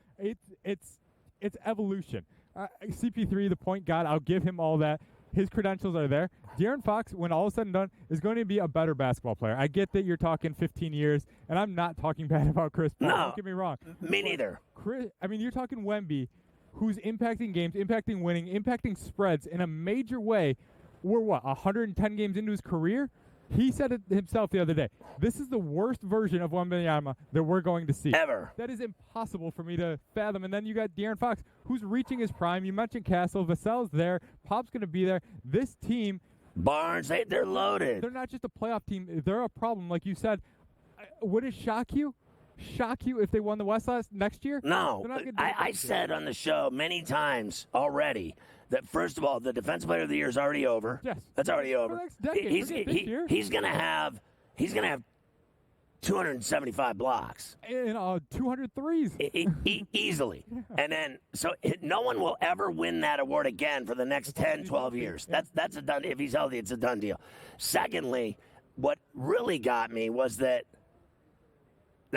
It's evolution. CP3, the point guard, I'll give him all that. His credentials are there. De'Aaron Fox, when all is said and done, is going to be a better basketball player. I get that you're talking 15 years, and I'm not talking bad about Chris Paul. No, don't get me wrong. Me neither. You're talking Wemby, who's impacting games, impacting winning, impacting spreads in a major way. We're 110 games into his career? He said it himself the other day. This is the worst version of Wembanyama that we're going to see. Ever. That is impossible for me to fathom. And then you got De'Aaron Fox, who's reaching his prime. You mentioned Castle. Vassell's there. Pop's going to be there. This team. Barnes, they're loaded. They're not just a playoff team. They're a problem, like you said. Would it shock you? If they won the West next year? No. I said on the show many times already that, first of all, the Defensive Player of the Year is already over. Yes. That's already over. For the next decade. He's going to have 275 blocks. And 200 threes. Easily. And then, so no one will ever win that award again for the next 10, 12 years. That's a done. If he's healthy, it's a done deal. Secondly, what really got me was that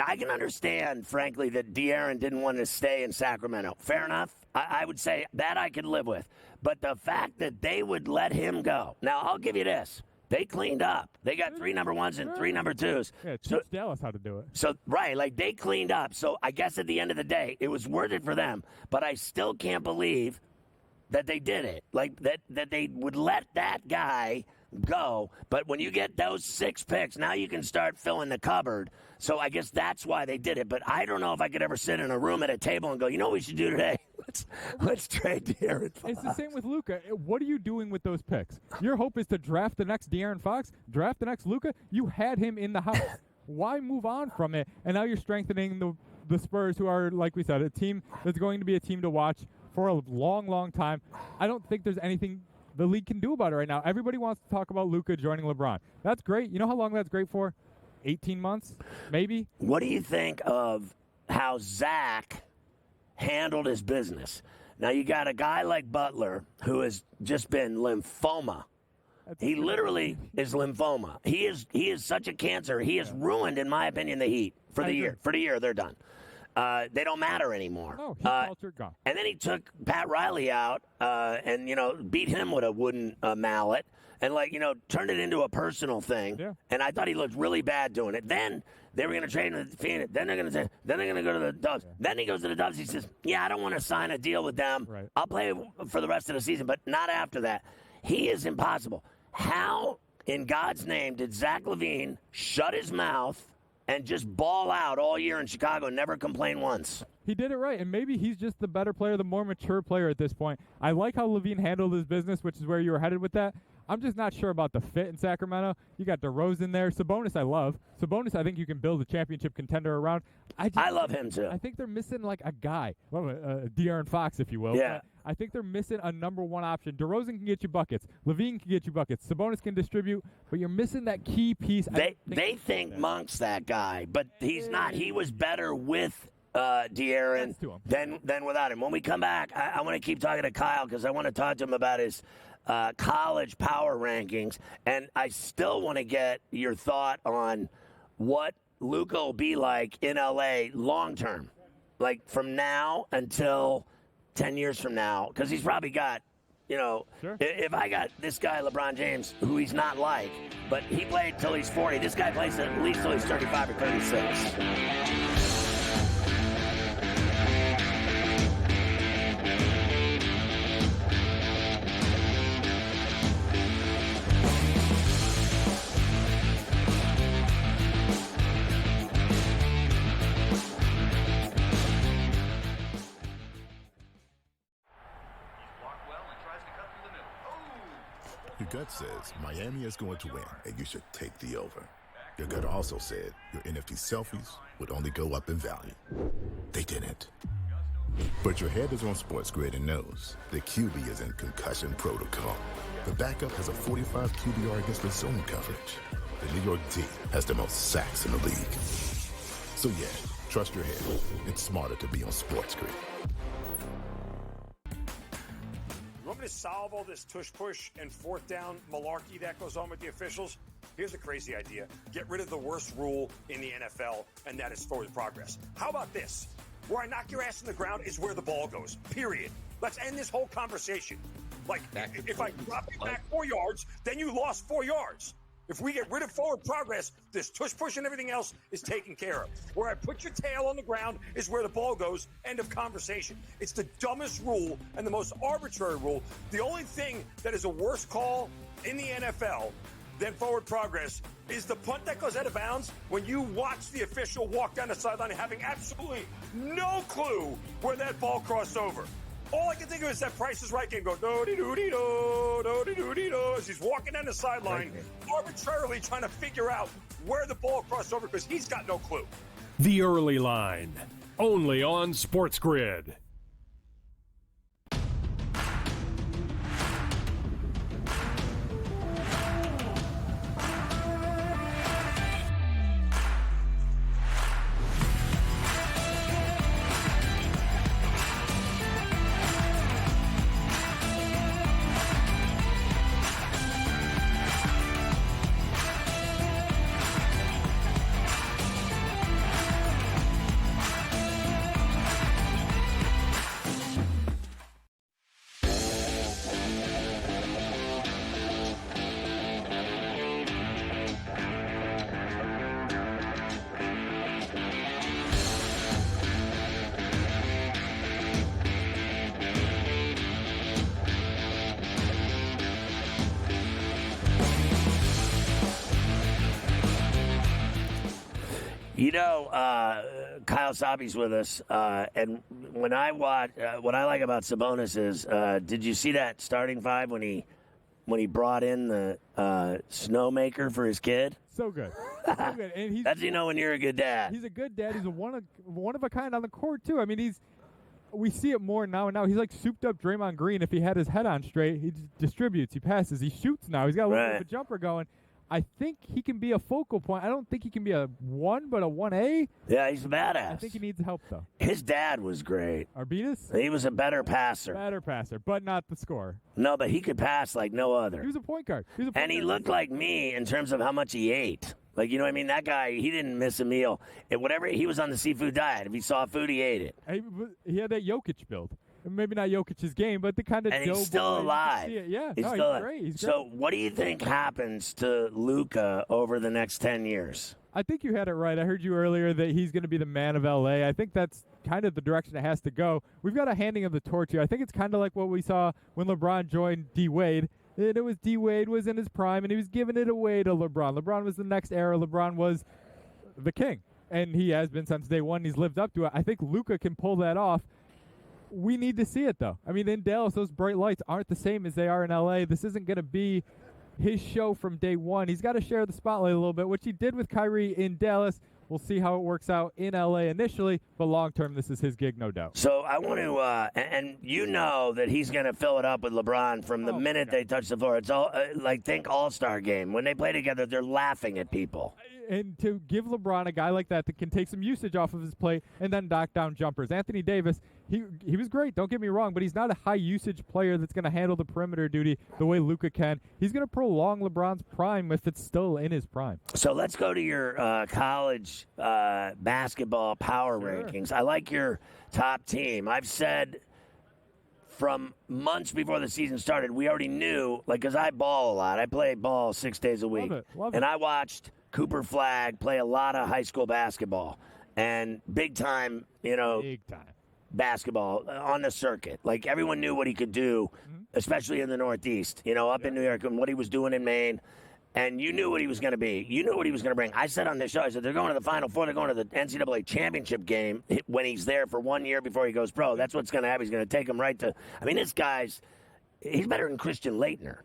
I can understand, frankly, that De'Aaron didn't want to stay in Sacramento. Fair enough. I would say that I could live with. But the fact that they would let him go. Now, I'll give you this. They cleaned up. They got 3 number ones and 3 number twos. Yeah, teach Dallas how to do it. So, right, like they cleaned up. So I guess at the end of the day, it was worth it for them. But I still can't believe that they did it. Like that they would let that guy go. But when you get those 6 picks, now you can start filling the cupboard. So I guess that's why they did it. But I don't know if I could ever sit in a room at a table and go, you know what we should do today? Let's trade De'Aaron Fox. It's the same with Luka. What are you doing with those picks? Your hope is to draft the next De'Aaron Fox, draft the next Luka. You had him in the house. Why move on from it? And now you're strengthening the Spurs, who are, like we said, a team that's going to be a team to watch for a long, long time. I don't think there's anything the league can do about it right now. Everybody wants to talk about Luka joining LeBron. That's great. You know how long that's great for? 18 months, maybe? What do you think of how Zach handled his business? Now, you got a guy like Butler who has just been lymphoma. He literally is lymphoma. He is such a cancer. He has ruined, in my opinion, the Heat for the year. For the year, they're done. They don't matter anymore. No, Heat culture gone. And then he took Pat Riley out and, beat him with a wooden mallet. And, turned it into a personal thing. Yeah. And I thought he looked really bad doing it. Then they were going to trade him to Phoenix. Then they're going to go to the Dubs. Yeah. Then he goes to the Dubs. He says, yeah, I don't want to sign a deal with them. Right. I'll play for the rest of the season, but not after that. He is impossible. How, in God's name, did Zach LaVine shut his mouth and just ball out all year in Chicago and never complain once? He did it right, and maybe he's just the better player, the more mature player at this point. I like how LaVine handled his business, which is where you were headed with that. I'm just not sure about the fit in Sacramento. You got DeRozan there. Sabonis I love. Sabonis I think you can build a championship contender around. I love him too. I think they're missing like a guy. De'Aaron Fox, if you will. Yeah. I think they're missing a number one option. DeRozan can get you buckets. LaVine can get you buckets. Sabonis can distribute, but you're missing that key piece. They think Monk's that guy, but he's not. He was better with De'Aaron than without him. When we come back, I want to keep talking to Kyle because I want to talk to him about his college power rankings, and I still want to get your thought on what Luka will be like in LA long term, like from now until 10 years from now, because he's probably got, Sure. If I got this guy LeBron James, who he's not like, but he played till he's 40, this guy plays at least till he's 35 or 36. Your gut says Miami is going to win, and you should take the over. Your gut also said your NFT selfies would only go up in value. They didn't. But your head is on SportsGrid and knows the QB is in concussion protocol. The backup has a 45 QBR against the zone coverage. The New York D has the most sacks in the league. So yeah, trust your head. It's smarter to be on SportsGrid. You want me to solve all this tush-push and fourth down malarkey that goes on with the officials? Here's a crazy idea. Get rid of the worst rule in the NFL, and that is forward progress. How about this? Where I knock your ass in the ground is where the ball goes, period. Let's end this whole conversation. Like, if I drop you back 4 yards, then you lost 4 yards. If we get rid of forward progress, this tush-push and everything else is taken care of. Where I put your tail on the ground is where the ball goes, end of conversation. It's the dumbest rule and the most arbitrary rule. The only thing that is a worse call in the NFL than forward progress is the punt that goes out of bounds when you watch the official walk down the sideline having absolutely no clue where that ball crossed over. All I can think of is that Price is Right game go do-de-do-de-do, do-de-do-de-do, as he's walking down the sideline, arbitrarily trying to figure out where the ball crossed over because he's got no clue. The Early Line, only on SportsGrid. You know, Kyle Sabi's with us, and when I watch, what I like about Sabonis is, did you see that starting five when he brought in the snowmaker for his kid? So good, so good. And that's when you're a good dad. He's a good dad. He's a one of a kind on the court too. I mean, we see it more now and now. He's like souped up Draymond Green. If he had his head on straight, he distributes, he passes, he shoots now. He's got a little bit of a jumper going. I think he can be a focal point. I don't think he can be a 1, but a 1A. Yeah, he's a badass. I think he needs help, though. His dad was great. Arbinas? He was a better passer. But not the scorer. No, but he could pass like no other. He was a point guard. And he looked like me in terms of how much he ate. Like, you know what I mean? That guy, he didn't miss a meal. Whatever, he was on the seafood diet. If he saw food, he ate it. He had that Jokic build. Maybe not Jokic's game, but the kind of and he's still alive. Yeah, he's great. He's so great. What do you think happens to Luka over the next 10 years? I think you had it right. I heard you earlier that he's going to be the man of L.A. I think that's kind of the direction it has to go. We've got a handing of the torch here. I think it's kind of like what we saw when LeBron joined D-Wade. It was D-Wade was in his prime, and he was giving it away to LeBron. LeBron was the next era. LeBron was the king, and he has been since day one. He's lived up to it. I think Luka can pull that off. We need to see it, though. I mean, in Dallas, those bright lights aren't the same as they are in L.A. This isn't going to be his show from day one. He's got to share the spotlight a little bit, which he did with Kyrie in Dallas. We'll see how it works out in L.A. initially, but long-term, this is his gig, no doubt. So I want to, and you know that he's going to fill it up with LeBron from the minute they touch the floor. It's all think All-Star game. When they play together, they're laughing at people. And to give LeBron a guy like that can take some usage off of his plate and then knock down jumpers. Anthony Davis, he was great, don't get me wrong, but he's not a high-usage player that's going to handle the perimeter duty the way Luka can. He's going to prolong LeBron's prime if it's still in his prime. So let's go to your college basketball power rankings. I like your top team. I've said from months before the season started, we already knew, because I ball a lot. I play ball 6 days a week. Love it. And I watched Cooper Flagg play a lot of high school basketball and big time basketball on the circuit. Like, everyone knew what he could do, especially in the Northeast, up in New York, and what he was doing in Maine. And you knew what he was going to be. You knew what he was going to bring. I said on this show, I said, they're going to the Final Four. They're going to the NCAA championship game when he's there for 1 year before he goes pro. That's what's going to happen. He's going to take him right to – I mean, this guy's – he's better than Christian Laettner.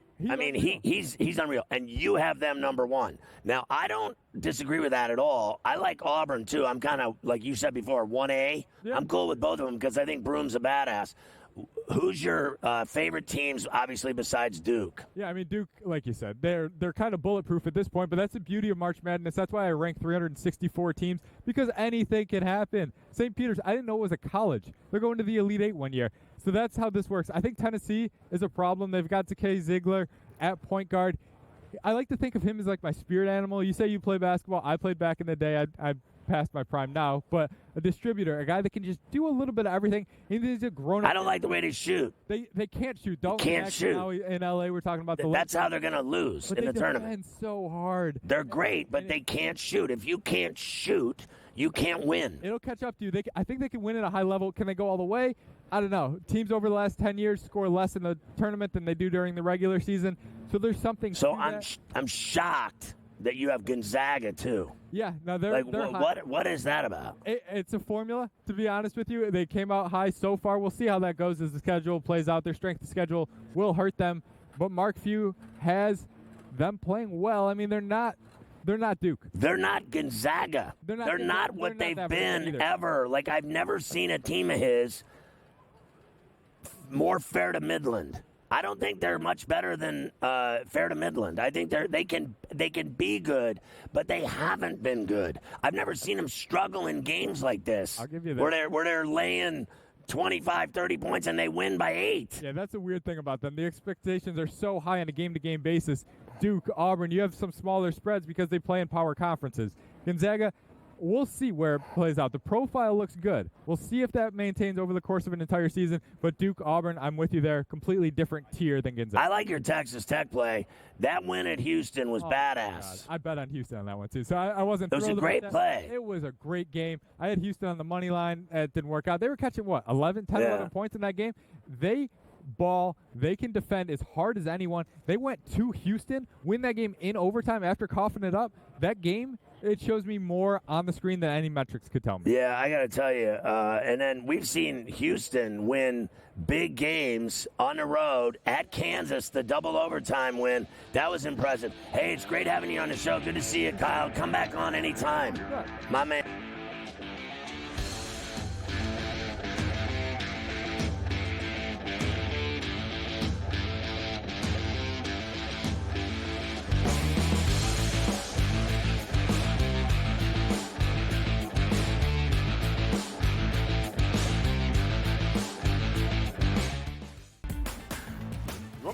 He's unreal. And you have them number one. Now, I don't disagree with that at all. I like Auburn, too. I'm kind of, like you said before, 1A. Yeah. I'm cool with both of them because I think Broom's a badass. Who's your favorite teams, obviously, besides Duke? Yeah, I mean, Duke, like you said, they're kind of bulletproof at this point, but that's the beauty of March Madness. That's why I rank 364 teams, because anything can happen. St. Peter's, I didn't know it was a college. They're going to the Elite Eight one year. So that's how this works. I think Tennessee is a problem. They've got Takei Ziegler at point guard. I like to think of him as like my spirit animal. You say you play basketball. I played back in the day. I past my prime now, but a distributor, a guy that can just do a little bit of everything. He's a grown-up. I don't like the way they shoot. They can't shoot. Can't shoot. Now in LA, we're talking about that's how they're going to lose in the tournament. So hard. They're great, but they can't shoot. If you can't shoot, you can't win. It'll catch up to you. I think they can win at a high level. Can they go all the way? I don't know. Teams over the last 10 years score less in the tournament than they do during the regular season. So there's something. So I'm shocked that you have Gonzaga too. Yeah, no, they're what is that about? It's a formula, to be honest with you. They came out high so far. We'll see how that goes as the schedule plays out. Their strength of schedule will hurt them, but Mark Few has them playing well. I mean, they're not Duke. They're not Gonzaga. They're not what they've been ever. Like, I've never seen a team of his more fair to Midland. I don't think they're much better than fair to Midland. I think they can be good, but they haven't been good. I've never seen them struggle in games like this. I'll give you that. Where they're laying 25, 30 points and they win by 8. Yeah, that's a weird thing about them. The expectations are so high on a game-to-game basis. Duke, Auburn, you have some smaller spreads because they play in power conferences. Gonzaga, we'll see where it plays out. The profile looks good. We'll see if that maintains over the course of an entire season. But Duke, Auburn, I'm with you there. Completely different tier than Gonzaga. I like your Texas Tech play. That win at Houston was badass. God. I bet on Houston on that one, too. So I wasn't thrilled about that. It was a great play. It was a great game. I had Houston on the money line. It didn't work out. They were catching, 11 points in that game? They ball. They can defend as hard as anyone. They went to Houston, win that game in overtime after coughing it up. That game, it shows me more on the screen than any metrics could tell me. Yeah, I got to tell you. And then we've seen Houston win big games on the road at Kansas, the double overtime win. That was impressive. Hey, it's great having you on the show. Good to see you, Kyle. Come back on anytime. Yeah. My man.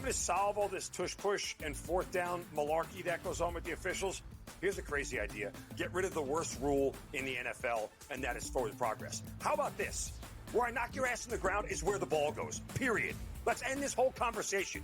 To solve all this tush-push and fourth down malarkey that goes on with the officials, here's a crazy idea. Get rid of the worst rule in the NFL, and that is forward progress. How about this? Where I knock your ass in the ground is where the ball goes, period. Let's end this whole conversation.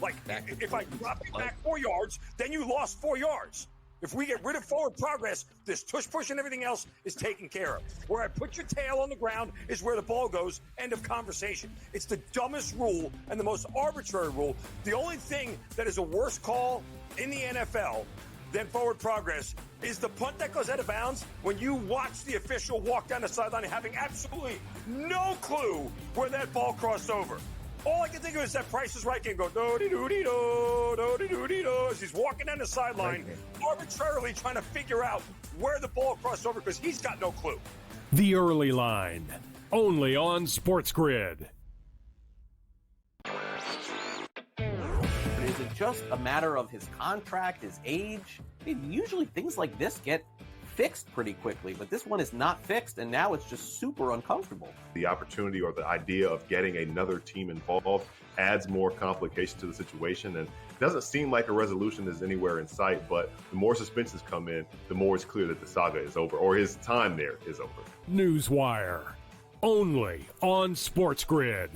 Like, if I drop you back 4 yards, then you lost 4 yards. If we get rid of forward progress, this tush-push and everything else is taken care of. Where I put your tail on the ground is where the ball goes. End of conversation. It's the dumbest rule and the most arbitrary rule. The only thing that is a worse call in the NFL than forward progress is the punt that goes out of bounds when you watch the official walk down the sideline having absolutely no clue where that ball crossed over. All I can think of is that Price is Right game go do-de-do-de-do, do-de-do-de-do, as he's walking down the sideline, arbitrarily trying to figure out where the ball crossed over because he's got no clue. The Early Line, only on SportsGrid. Is it just a matter of his contract, his age? I mean, usually things like this get fixed pretty quickly, but this one is not fixed, and now it's just super uncomfortable. The opportunity or the idea of getting another team involved adds more complication to the situation, and it doesn't seem like a resolution is anywhere in sight, but the more suspensions come in, the more it's clear that the saga is over, or his time there is over. Newswire, only on SportsGrid.